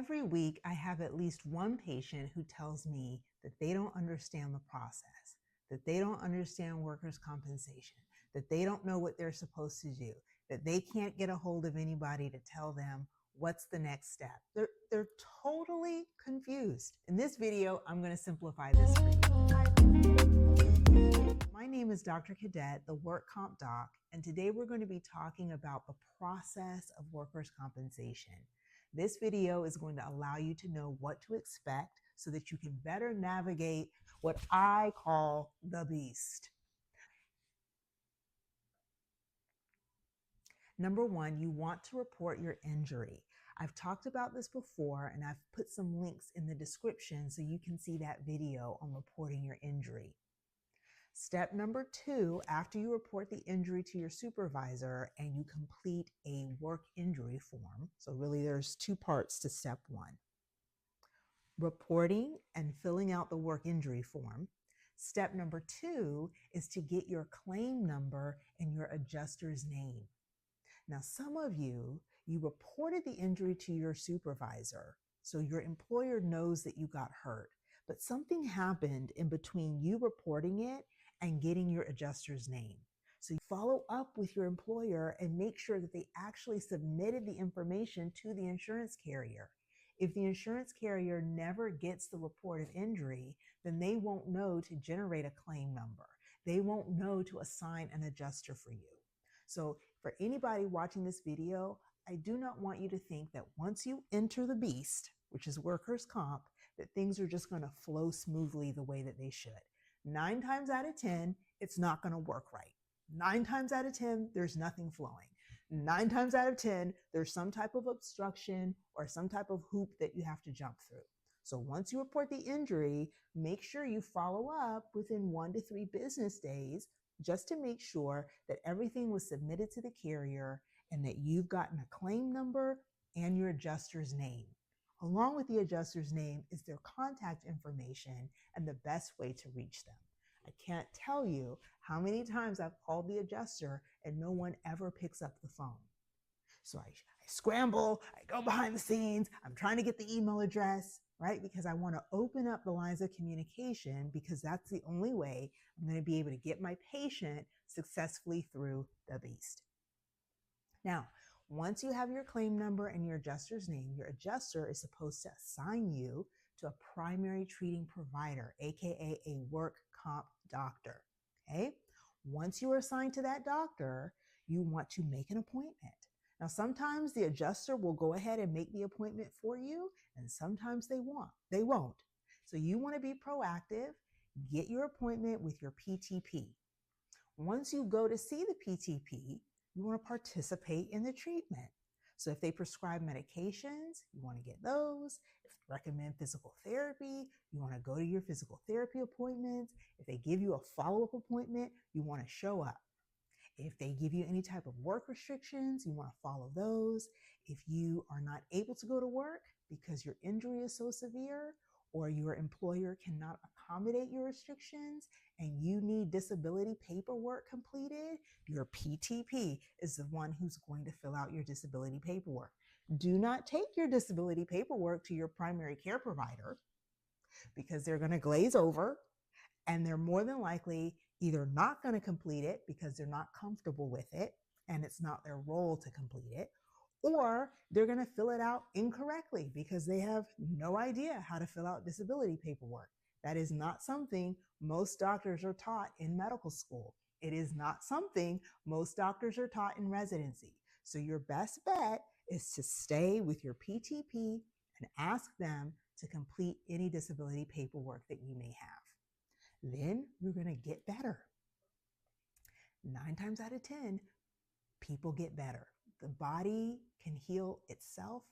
Every week, I have at least one patient who tells me that they don't understand the process, that they don't understand workers' compensation, that they don't know what they're supposed to do, that they can't get a hold of anybody to tell them what's the next step. They're totally confused. In this video, I'm going to simplify this for you. My name is Dr. Cadet, the Work Comp Doc, and today we're going to be talking about the process of workers' compensation. This video is going to allow you to know what to expect so that you can better navigate what I call the beast. Number one, you want to report your injury. I've talked about this before, and I've put some links in the description so you can see that video on reporting your injury. Step number two, after you report the injury to your supervisor and you complete a work injury form, so really there's two parts to step one. Reporting and filling out the work injury form. Step number two is to get your claim number and your adjuster's name. Now, some of you reported the injury to your supervisor, so your employer knows that you got hurt, but something happened in between you reporting it and getting your adjuster's name. So you follow up with your employer and make sure that they actually submitted the information to the insurance carrier. If the insurance carrier never gets the report of injury, then they won't know to generate a claim number. They won't know to assign an adjuster for you. So for anybody watching this video, I do not want you to think that once you enter the beast, which is workers' comp, that things are just going to flow smoothly the way that they should. 9 times out of 10, it's not going to work right. 9 times out of 10, there's nothing flowing. 9 times out of 10, there's some type of obstruction or some type of hoop that you have to jump through. So once you report the injury, make sure you follow up within 1 to 3 business days just to make sure that everything was submitted to the carrier and that you've gotten a claim number and your adjuster's name. Along with the adjuster's name is their contact information and the best way to reach them. I can't tell you how many times I've called the adjuster and no one ever picks up the phone. So I scramble, I go behind the scenes, I'm trying to get the email address, right? Because I want to open up the lines of communication because that's the only way I'm going to be able to get my patient successfully through the beast. Now, once you have your claim number and your adjuster's name, your adjuster is supposed to assign you to a primary treating provider, aka a work comp doctor. Okay? Once you are assigned to that doctor, you want to make an appointment. Now, sometimes the adjuster will go ahead and make the appointment for you, and sometimes they won't. So you want to be proactive, get your appointment with your PTP. Once you go to see the PTP, you want to participate in the treatment. So if they prescribe medications, you want to get those. If they recommend physical therapy, you want to go to your physical therapy appointments. If they give you a follow-up appointment, you want to show up. If they give you any type of work restrictions, you want to follow those. If you are not able to go to work because your injury is so severe or your employer cannot accommodate your restrictions and you need disability paperwork completed, your PTP is the one who's going to fill out your disability paperwork. Do not take your disability paperwork to your primary care provider because they're going to glaze over and they're more than likely either not going to complete it because they're not comfortable with it and it's not their role to complete it, or they're going to fill it out incorrectly because they have no idea how to fill out disability paperwork. That is not something most doctors are taught in medical school. It is not something most doctors are taught in residency. So your best bet is to stay with your PTP and ask them to complete any disability paperwork that you may have. Then you're going to get better. 9 times out of 10, people get better. The body can heal itself.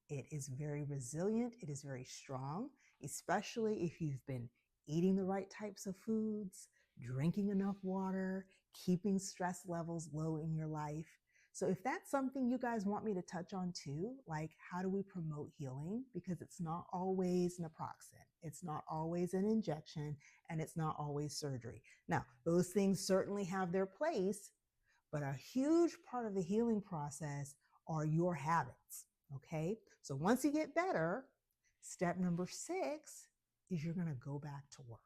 It is very resilient. It is very strong, especially if you've been eating the right types of foods, drinking enough water, keeping stress levels low in your life. So if that's something you guys want me to touch on too, like how do we promote healing? Because it's not always naproxen, it's not always an injection, and it's not always surgery. Now, those things certainly have their place, but a huge part of the healing process are your habits, Okay, so once you get better, step number 6 is you're going to go back to work.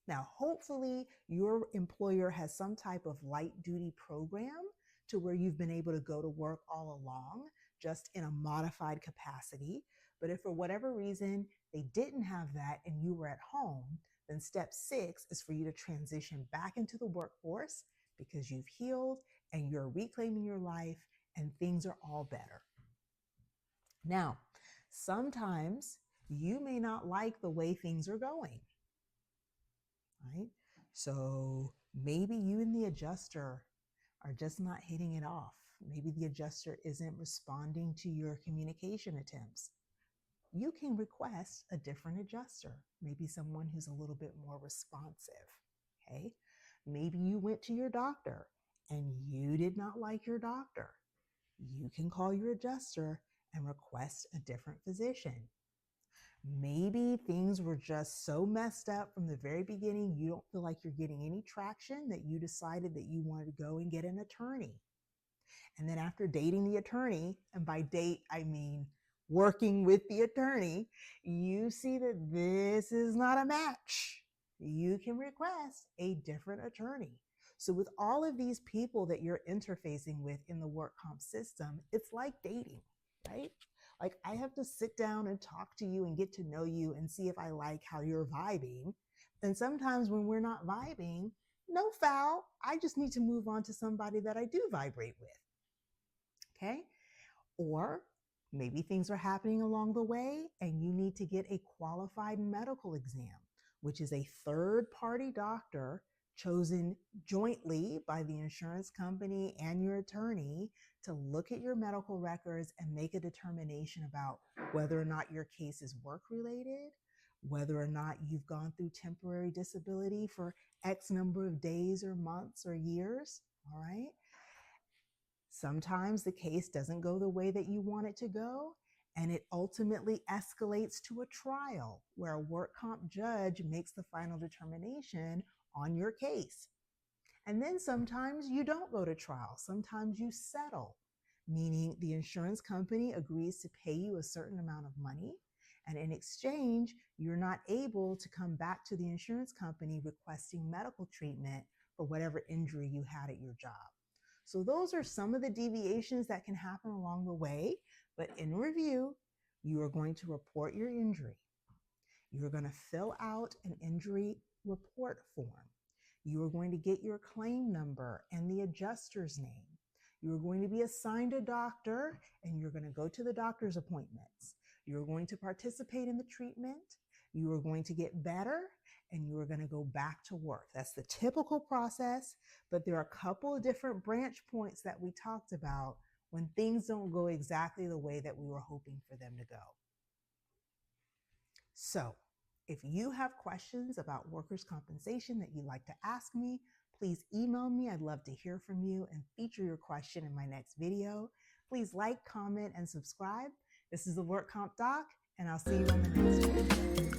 Now, hopefully your employer has some type of light duty program to where you've been able to go to work all along, just in a modified capacity. But if for whatever reason they didn't have that and you were at home, then step 6 is for you to transition back into the workforce because you've healed and you're reclaiming your life and things are all better. Now, sometimes you may not like the way things are going, right? So maybe you and the adjuster are just not hitting it off. Maybe the adjuster isn't responding to your communication attempts. You can request a different adjuster, maybe someone who's a little bit more responsive, okay? Maybe you went to your doctor and you did not like your doctor. You can call your adjuster and request a different physician. Maybe things were just so messed up from the very beginning, you don't feel like you're getting any traction, that you decided that you wanted to go and get an attorney. And then after dating the attorney, and by date, I mean working with the attorney, you see that this is not a match. You can request a different attorney. So with all of these people that you're interfacing with in the work comp system, it's like dating, right? Like I have to sit down and talk to you and get to know you and see if I like how you're vibing. And sometimes when we're not vibing, no foul, I just need to move on to somebody that I do vibrate with. Okay? Or maybe things are happening along the way and you need to get a qualified medical exam, which is a third-party doctor chosen jointly by the insurance company and your attorney to look at your medical records and make a determination about whether or not your case is work-related, whether or not you've gone through temporary disability for X number of days or months or years, all right? Sometimes the case doesn't go the way that you want it to go, and it ultimately escalates to a trial where a work comp judge makes the final determination on your case. And then sometimes you don't go to trial. Sometimes you settle, meaning the insurance company agrees to pay you a certain amount of money, and in exchange, you're not able to come back to the insurance company requesting medical treatment for whatever injury you had at your job. So those are some of the deviations that can happen along the way, but in review, you are going to report your injury. You're going to fill out an injury report form. You are going to get your claim number and the adjuster's name. You are going to be assigned a doctor and you're going to go to the doctor's appointments. You're going to participate in the treatment. You are going to get better and you are going to go back to work. That's the typical process, but there are a couple of different branch points that we talked about when things don't go exactly the way that we were hoping for them to go. So if you have questions about workers' compensation that you'd like to ask me, please email me. I'd love to hear from you and feature your question in my next video. Please like, comment, and subscribe. This is the Work Comp Doc, and I'll see you on the next one.